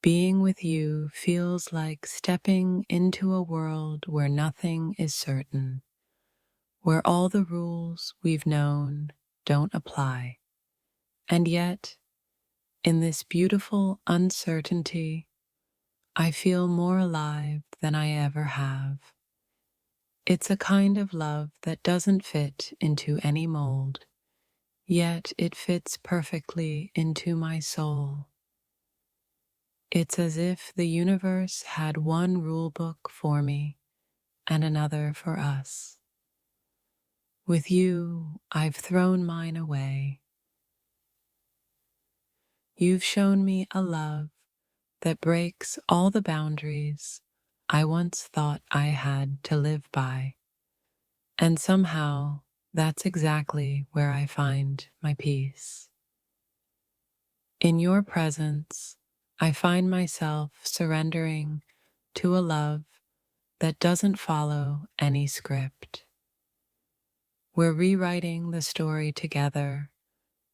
Being with you feels like stepping into a world where nothing is certain, where all the rules we've known don't apply. And yet, in this beautiful uncertainty, I feel more alive than I ever have. It's a kind of love that doesn't fit into any mold, yet it fits perfectly into my soul. It's as if the universe had one rule book for me and another for us. With you, I've thrown mine away. You've shown me a love that breaks all the boundaries I once thought I had to live by. And somehow, that's exactly where I find my peace. In your presence, I find myself surrendering to a love that doesn't follow any script. We're rewriting the story together,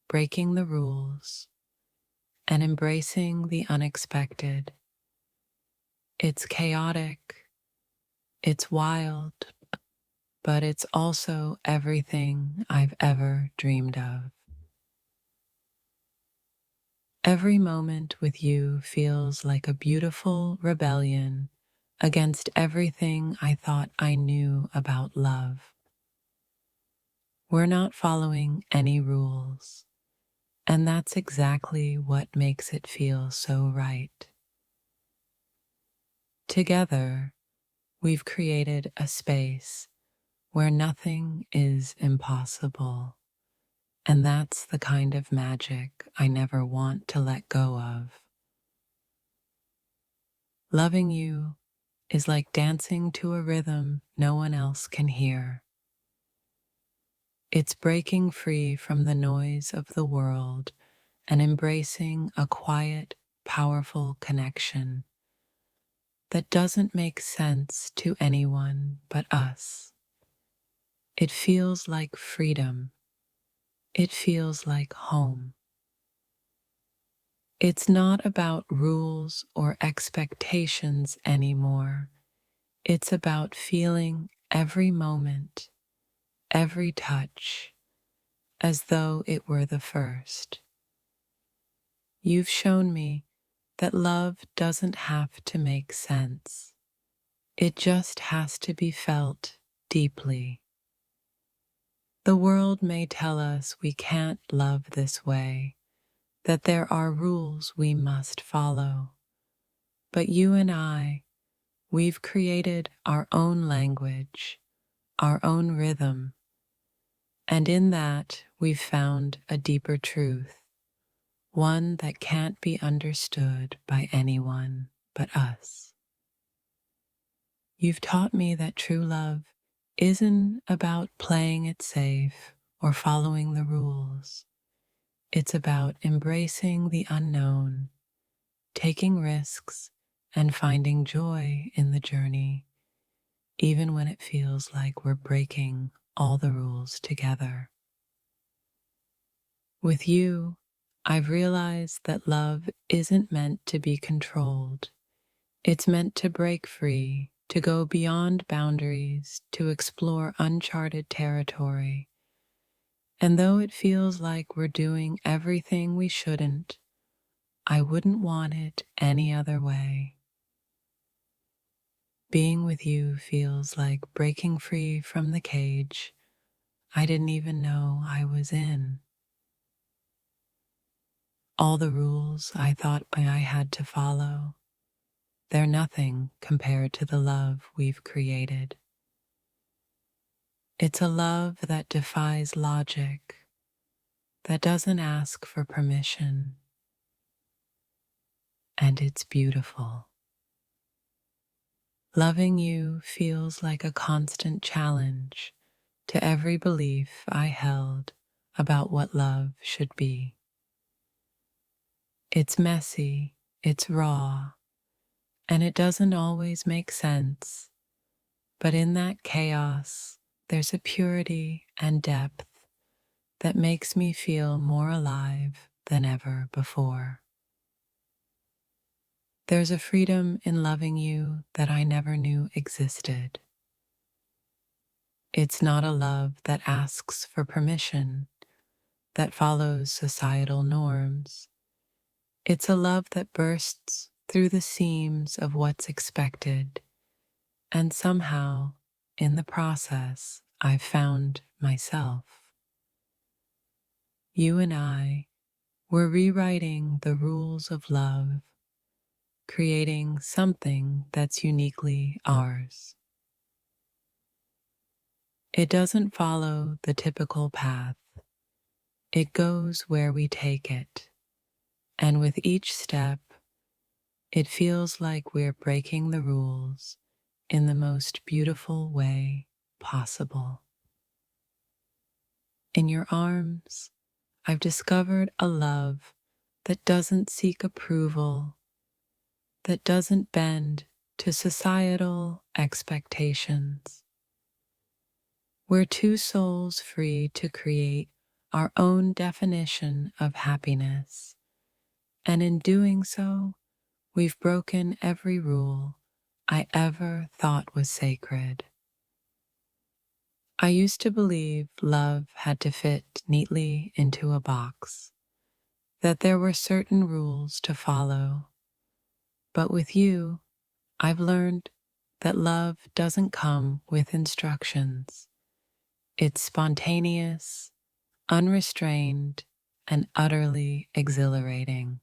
breaking the rules, and embracing the unexpected. It's chaotic, it's wild, but it's also everything I've ever dreamed of. Every moment with you feels like a beautiful rebellion against everything I thought I knew about love. We're not following any rules, and that's exactly what makes it feel so right. Together, we've created a space where nothing is impossible, and that's the kind of magic I never want to let go of. Loving you is like dancing to a rhythm no one else can hear. It's breaking free from the noise of the world and embracing a quiet, powerful connection that doesn't make sense to anyone but us. It feels like freedom. It feels like home. It's not about rules or expectations anymore. It's about feeling every moment, every touch, as though it were the first. You've shown me that love doesn't have to make sense. It just has to be felt deeply. The world may tell us we can't love this way, that there are rules we must follow. But you and I, we've created our own language, our own rhythm, and in that we've found a deeper truth, one that can't be understood by anyone but us. You've taught me that true love isn't about playing it safe or following the rules. It's about embracing the unknown, taking risks, and finding joy in the journey, even when it feels like we're breaking all the rules together. With you, I've realized that love isn't meant to be controlled. It's meant to break free, to go beyond boundaries, to explore uncharted territory. And though it feels like we're doing everything we shouldn't, I wouldn't want it any other way. Being with you feels like breaking free from the cage I didn't even know I was in. All the rules I thought I had to follow, they're nothing compared to the love we've created. It's a love that defies logic, that doesn't ask for permission, and it's beautiful. Loving you feels like a constant challenge to every belief I held about what love should be. It's messy, it's raw, and it doesn't always make sense, but in that chaos, there's a purity and depth that makes me feel more alive than ever before. There's a freedom in loving you that I never knew existed. It's not a love that asks for permission, that follows societal norms. It's a love that bursts through the seams of what's expected, and somehow, in the process, I've found myself. You and I were rewriting the rules of love, creating something that's uniquely ours. It doesn't follow the typical path. It goes where we take it. And with each step, it feels like we're breaking the rules in the most beautiful way possible. In your arms, I've discovered a love that doesn't seek approval, that doesn't bend to societal expectations. We're two souls free to create our own definition of happiness, and in doing so, we've broken every rule I ever thought was sacred. I used to believe love had to fit neatly into a box, that there were certain rules to follow. But with you, I've learned that love doesn't come with instructions. It's spontaneous, unrestrained, and utterly exhilarating.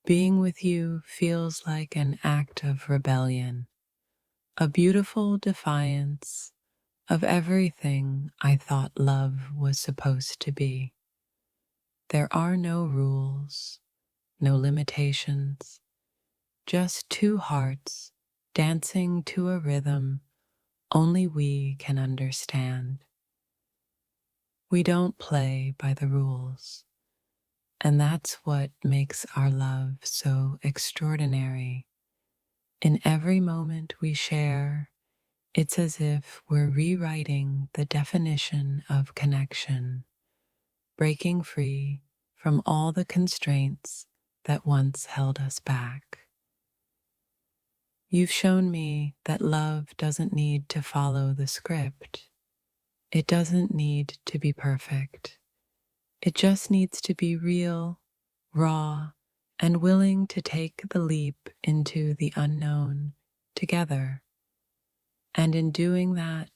Being with you feels like an act of rebellion, a beautiful defiance of everything I thought love was supposed to be. There are no rules, no limitations, just two hearts dancing to a rhythm only we can understand. We don't play by the rules, and that's what makes our love so extraordinary. In every moment we share, it's as if we're rewriting the definition of connection, breaking free from all the constraints that once held us back. You've shown me that love doesn't need to follow the script. It doesn't need to be perfect. It just needs to be real, raw, and willing to take the leap into the unknown together. And in doing that,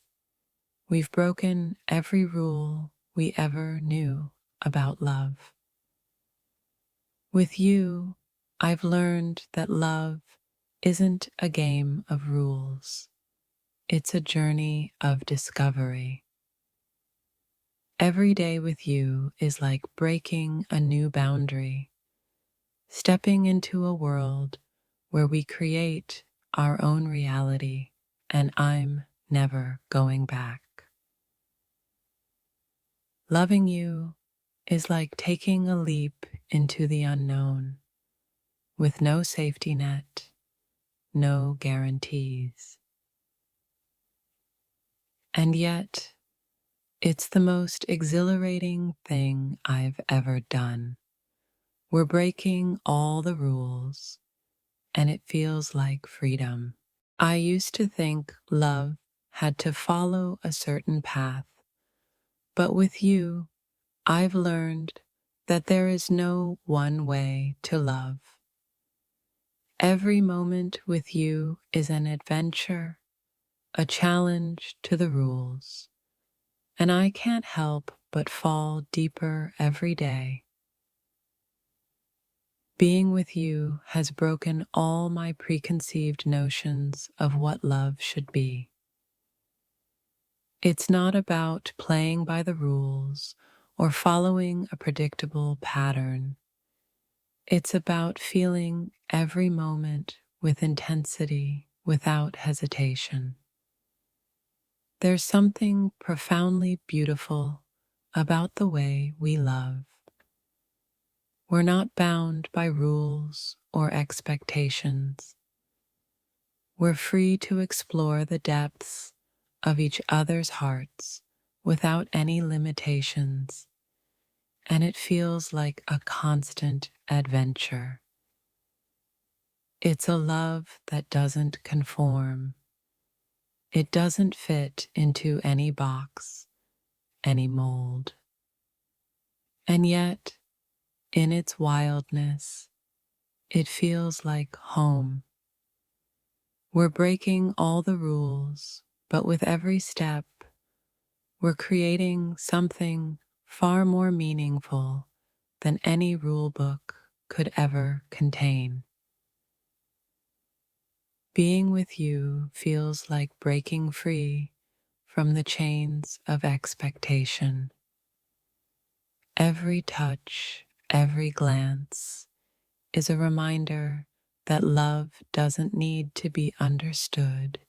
we've broken every rule we ever knew about love. With you, I've learned that love isn't a game of rules. It's a journey of discovery. Every day with you is like breaking a new boundary, stepping into a world where we create our own reality, and I'm never going back. Loving you is like taking a leap into the unknown, with no safety net, no guarantees. And yet, it's the most exhilarating thing I've ever done. We're breaking all the rules, and it feels like freedom. I used to think love had to follow a certain path, but with you, I've learned that there is no one way to love. Every moment with you is an adventure, a challenge to the rules, and I can't help but fall deeper every day. Being with you has broken all my preconceived notions of what love should be. It's not about playing by the rules or following a predictable pattern. It's about feeling every moment with intensity, without hesitation. There's something profoundly beautiful about the way we love. We're not bound by rules or expectations. We're free to explore the depths of each other's hearts without any limitations, and it feels like a constant adventure. It's a love that doesn't conform. It doesn't fit into any box, any mold. And yet, in its wildness, it feels like home. We're breaking all the rules, but with every step, we're creating something far more meaningful than any rule book could ever contain. Being with you feels like breaking free from the chains of expectation. Every touch, every glance is a reminder that love doesn't need to be understood.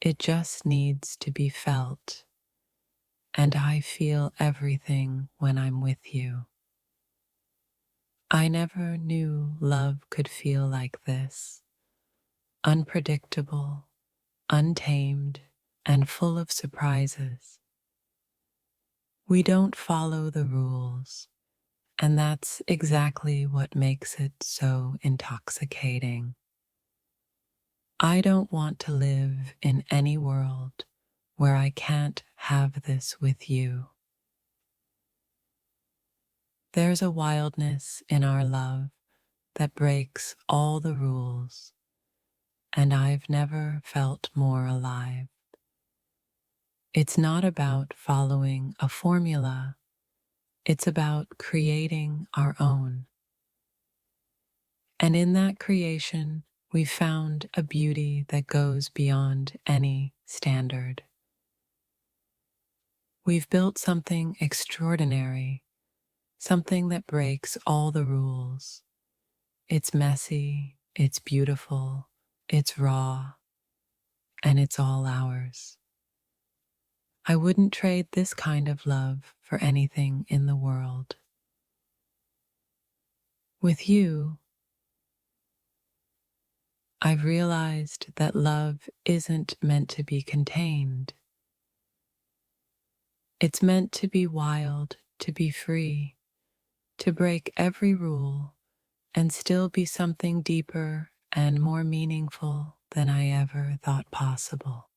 It just needs to be felt. And I feel everything when I'm with you. I never knew love could feel like this. Unpredictable, untamed, and full of surprises. We don't follow the rules, and that's exactly what makes it so intoxicating. I don't want to live in any world where I can't have this with you. There's a wildness in our love that breaks all the rules, and I've never felt more alive. It's not about following a formula, it's about creating our own. And in that creation, we found a beauty that goes beyond any standard. We've built something extraordinary, something that breaks all the rules. It's messy, it's beautiful, it's raw, and it's all ours. I wouldn't trade this kind of love for anything in the world. With you, I've realized that love isn't meant to be contained. It's meant to be wild, to be free, to break every rule and still be something deeper and more meaningful than I ever thought possible.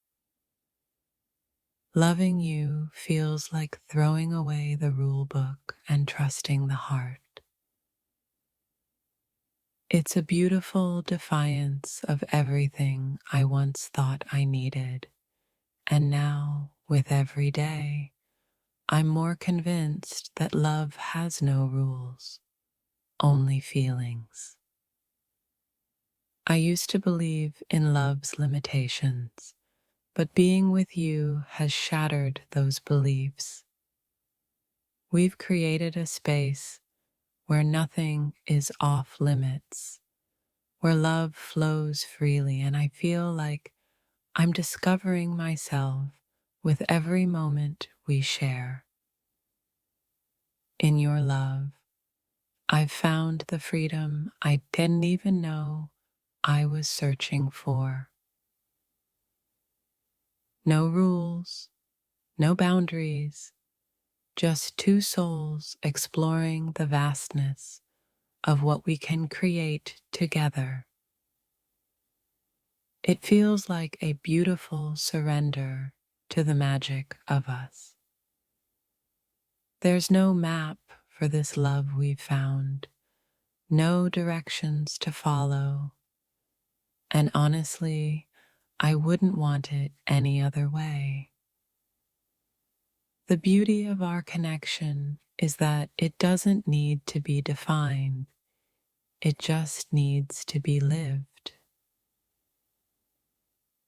Loving you feels like throwing away the rule book and trusting the heart. It's a beautiful defiance of everything I once thought I needed, and now, with every day, I'm more convinced that love has no rules, only feelings. I used to believe in love's limitations, but being with you has shattered those beliefs. We've created a space where nothing is off limits, where love flows freely, and I feel like I'm discovering myself with every moment we share. In your love, I've found the freedom I didn't even know I was searching for. No rules, no boundaries, just two souls exploring the vastness of what we can create together. It feels like a beautiful surrender to the magic of us. There's no map for this love we've found, no directions to follow, and honestly, I wouldn't want it any other way. The beauty of our connection is that it doesn't need to be defined, it just needs to be lived.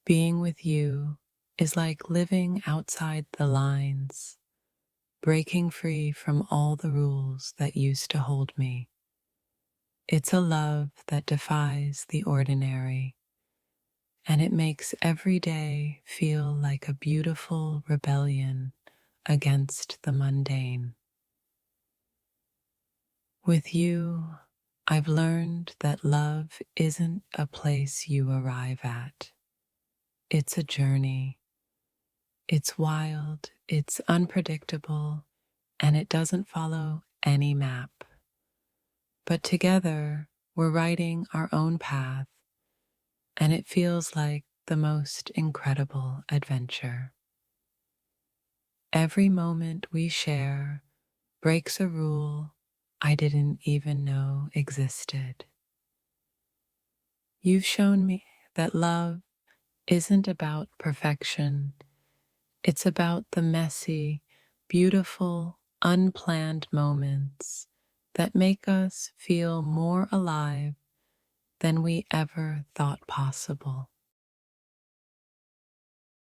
Being with you is like living outside the lines, breaking free from all the rules that used to hold me. It's a love that defies the ordinary, and it makes every day feel like a beautiful rebellion against the mundane. With you, I've learned that love isn't a place you arrive at. It's a journey. It's wild, it's unpredictable, and it doesn't follow any map. But together, we're writing our own path and it feels like the most incredible adventure. Every moment we share breaks a rule I didn't even know existed. You've shown me that love isn't about perfection, it's about the messy, beautiful, unplanned moments that make us feel more alive than we ever thought possible.